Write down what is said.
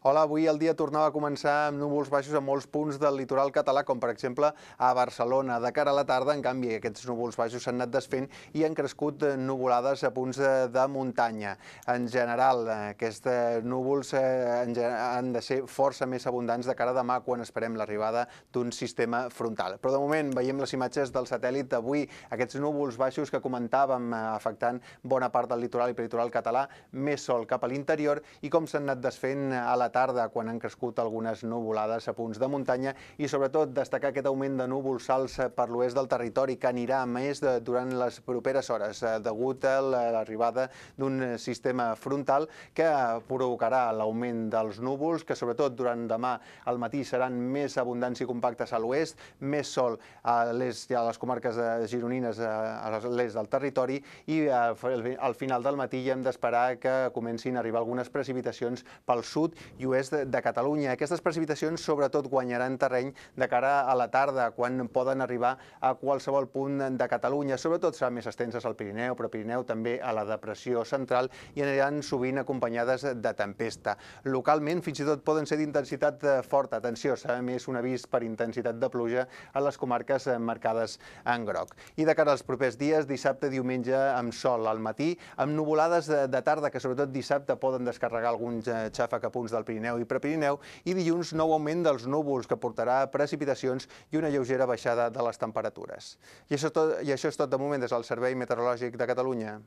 Hola, avui el dia tornava a començar amb núvols baixos a molts punts del litoral català, com per exemple a Barcelona. De cara a la tarda, en canvi, aquests núvols baixos s'han anat desfent i han crescut nuvolades a punts de muntanya. En general, aquests núvols han de ser força més abundants de cara a demà, quan esperem l'arribada d'un sistema frontal. Però de moment veiem les imatges del satèl·lit d'avui, aquests núvols baixos que comentàvem afectant bona part del litoral i peritoral català, més sol cap a l'interior, i com s'han anat desfent a la tarda, quan han crescut algunes nuvolades a punts de muntanya, i sobretot destacar aquest augment de núvols alts per l'oest del territori, que anirà a més durant les properes hores, degut a l'arribada d'un sistema frontal que provocarà l'augment dels núvols, que sobretot durant demà al matí seran més abundants i compactes a l'oest, més sol a l'est i a les comarques gironines a l'est del territori, i al final del matí ja hem d'esperar que comencin a arribar algunes precipitacions pel sud i oest de Catalunya. Aquestes precipitacions sobretot guanyaran terreny de cara a la tarda, quan poden arribar a qualsevol punt de Catalunya. Sobretot seran més extenses al Pirineu, però Pirineu també a la depressió central, i aniran sovint acompanyades de tempesta. Localment fins i tot poden ser d'intensitat forta. Atenció, s'ha emès un avís per intensitat de pluja a les comarques marcades en groc. I de cara als propers dies, dissabte i diumenge amb sol al matí, amb nuvolades de tarda que sobretot dissabte poden descarregar alguns xàfec a punts del Pirineu i Prepirineu, i dilluns nou augment dels núvols que portarà precipitacions i una lleugera baixada de les temperatures. I això és tot de moment des del Servei Meteorològic de Catalunya.